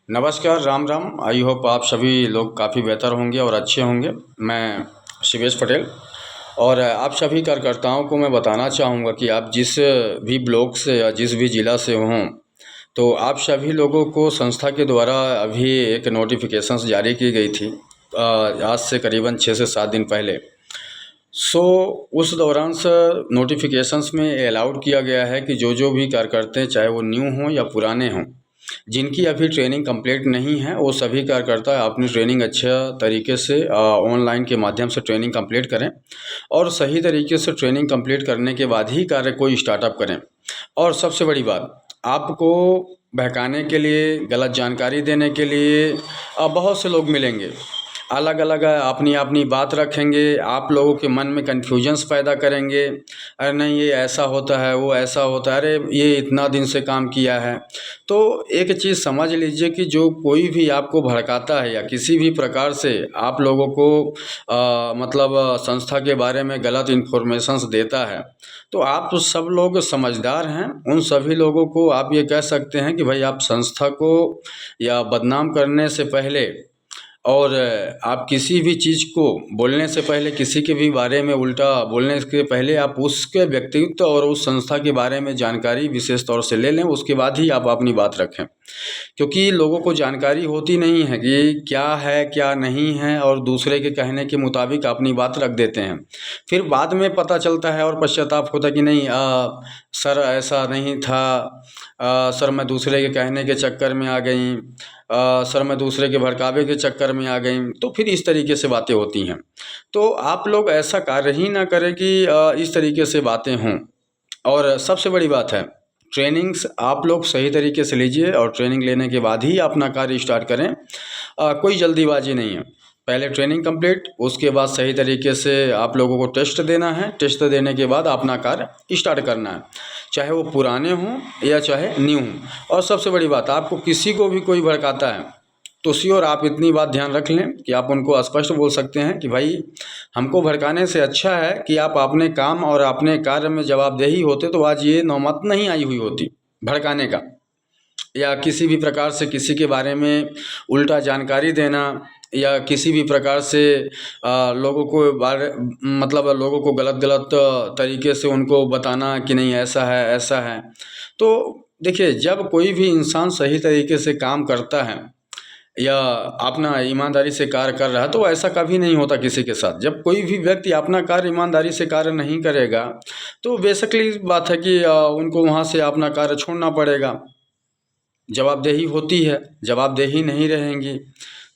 नमस्कार, Ram Ram. I hope आप सभी लोग काफ़ी बेहतर होंगे और अच्छे होंगे। मैं शिवेश पटेल और आप सभी कार्यकर्ताओं को मैं बताना चाहूँगा कि आप जिस भी ब्लॉक से या जिस भी ज़िला से हों, तो आप सभी लोगों को संस्था के द्वारा अभी एक नोटिफिकेशंस जारी की गई थी आज से करीबन 6 से 7 दिन पहले। उस दौरान से नोटिफिकेशंस में अलाउड किया गया है कि जो भी कार्यकर्ता चाहे वो न्यू हों या पुराने हों, जिनकी अभी ट्रेनिंग कंप्लीट नहीं है, वो सभी कार्यकर्ता अपनी ट्रेनिंग अच्छा तरीके से ऑनलाइन के माध्यम से ट्रेनिंग कंप्लीट करें और सही तरीके से ट्रेनिंग कंप्लीट करने के बाद ही कार्य को स्टार्टअप करें। और सबसे बड़ी बात, आपको बहकाने के लिए, गलत जानकारी देने के लिए बहुत से लोग मिलेंगे, अलग अलग अपनी अपनी बात रखेंगे, आप लोगों के मन में कन्फ्यूजन्स पैदा करेंगे। अरे नहीं, ये ऐसा होता है, वो ऐसा होता है, अरे ये इतना दिन से काम किया है। तो एक चीज़ समझ लीजिए कि जो कोई भी आपको भड़काता है या किसी भी प्रकार से आप लोगों को मतलब संस्था के बारे में गलत इन्फॉर्मेशंस देता है, तो आप सब लोग समझदार हैं। उन सभी लोगों को आप ये कह सकते हैं कि भाई, आप संस्था को या बदनाम करने से पहले और आप किसी भी चीज़ को बोलने से पहले, किसी के भी बारे में उल्टा बोलने के पहले आप उसके व्यक्तित्व और उस संस्था के बारे में जानकारी विशेष तौर से ले लें, उसके बाद ही आप अपनी बात रखें। क्योंकि लोगों को जानकारी होती नहीं है कि क्या है क्या नहीं है, और दूसरे के कहने के मुताबिक अपनी बात रख देते हैं। फिर बाद में पता चलता है और पश्चाताप होता है कि नहीं सर, ऐसा नहीं था, सर मैं दूसरे के कहने के चक्कर में आ गई, सर मैं दूसरे के भड़कावे के चक्कर में आ गई। तो फिर इस तरीके से बातें होती हैं। तो आप लोग ऐसा कार्य ही ना करें कि इस तरीके से बातें हों। और सबसे बड़ी बात है, ट्रेनिंग्स आप लोग सही तरीके से लीजिए और ट्रेनिंग लेने के बाद ही अपना कार्य स्टार्ट करें। कोई जल्दीबाजी नहीं है। पहले ट्रेनिंग कंप्लीट, उसके बाद सही तरीके से आप लोगों को टेस्ट देना है। टेस्ट देने के बाद अपना कार्य स्टार्ट करना है, चाहे वो पुराने हों या चाहे न्यू हों। और सबसे बड़ी बात, आपको किसी को भी कोई भड़काता है तो श्योर आप इतनी बात ध्यान रख लें कि आप उनको स्पष्ट बोल सकते हैं कि भाई, हमको भड़काने से अच्छा है कि आप अपने काम और अपने कार्य में जवाबदेही होते तो आज ये नौबत नहीं आई हुई होती भड़काने का, या किसी भी प्रकार से किसी के बारे में उल्टा जानकारी देना, या किसी भी प्रकार से लोगों को मतलब लोगों को गलत गलत तरीके से उनको बताना कि नहीं ऐसा है ऐसा है। तो देखिए, जब कोई भी इंसान सही तरीके से काम करता है या अपना ईमानदारी से कार्य कर रहा है, तो ऐसा कभी नहीं होता किसी के साथ। जब कोई भी व्यक्ति अपना कार्य ईमानदारी से कार्य नहीं करेगा, तो बेसिकली बात है कि उनको वहाँ से अपना कार्य छोड़ना पड़ेगा। जवाबदेही होती है, जवाबदेही नहीं रहेंगी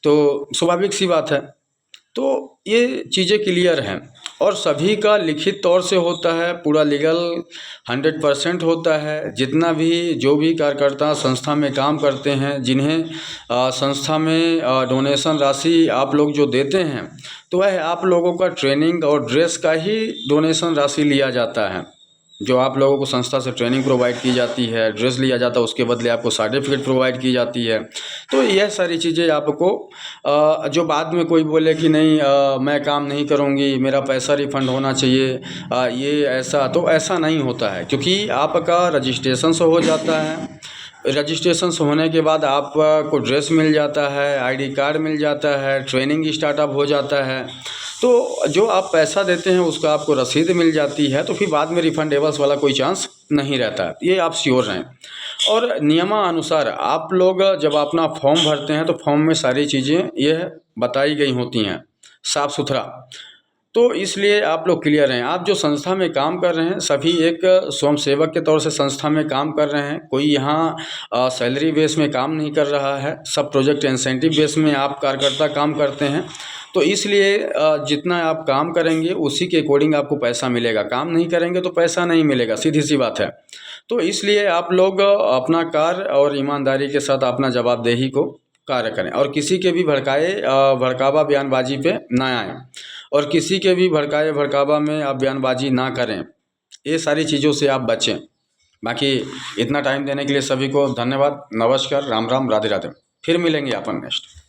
तो स्वाभाविक सी बात है। तो ये चीज़ें क्लियर हैं और सभी का लिखित तौर से होता है, पूरा लीगल 100% होता है। जितना भी जो भी कार्यकर्ता संस्था में काम करते हैं, जिन्हें संस्था में डोनेशन राशि आप लोग जो देते हैं, तो वह आप लोगों का ट्रेनिंग और ड्रेस का ही डोनेशन राशि लिया जाता है। जो आप लोगों को संस्था से ट्रेनिंग प्रोवाइड की जाती है, ड्रेस लिया जाता है, उसके बदले आपको सर्टिफिकेट प्रोवाइड की जाती है। तो यह सारी चीज़ें आपको जो बाद में कोई बोले कि नहीं मैं काम नहीं करूँगी, मेरा पैसा रिफंड होना चाहिए, ये ऐसा, तो ऐसा नहीं होता है। क्योंकि आपका रजिस्ट्रेशन हो जाता है, रजिस्ट्रेशन होने के बाद आपको ड्रेस मिल जाता है, आईडी कार्ड मिल जाता है, ट्रेनिंग स्टार्टअप हो जाता है। तो जो आप पैसा देते हैं उसका आपको रसीद मिल जाती है, तो फिर बाद में रिफंडेबल्स वाला कोई चांस नहीं रहता है, ये आप श्योर रहें। और नियमानुसार आप लोग जब अपना फॉर्म भरते हैं तो फॉर्म में सारी चीज़ें यह बताई गई होती हैं साफ़ सुथरा। तो इसलिए आप लोग क्लियर हैं। आप जो संस्था में काम कर रहे हैं, सभी एक स्वयंसेवक के तौर से संस्था में काम कर रहे हैं। कोई यहाँ सैलरी बेस में काम नहीं कर रहा है, सब प्रोजेक्ट इंसेंटिव बेस में आप कार्यकर्ता काम करते हैं। तो इसलिए जितना आप काम करेंगे उसी के अकॉर्डिंग आपको पैसा मिलेगा। काम नहीं करेंगे तो पैसा नहीं मिलेगा, सीधी सी बात है। तो इसलिए आप लोग अपना कार्य और ईमानदारी के साथ अपना जवाबदेही को कार्य करें और किसी के भी भड़कावा बयानबाजी पे ना आए और किसी के भी भड़काए भड़कावा में आप बयानबाजी ना करें। ये सारी चीज़ों से आप बचें। बाकी इतना टाइम देने के लिए सभी को धन्यवाद। नमस्कार, राम राम, राधे राधे। फिर मिलेंगे अपन नेक्स्ट।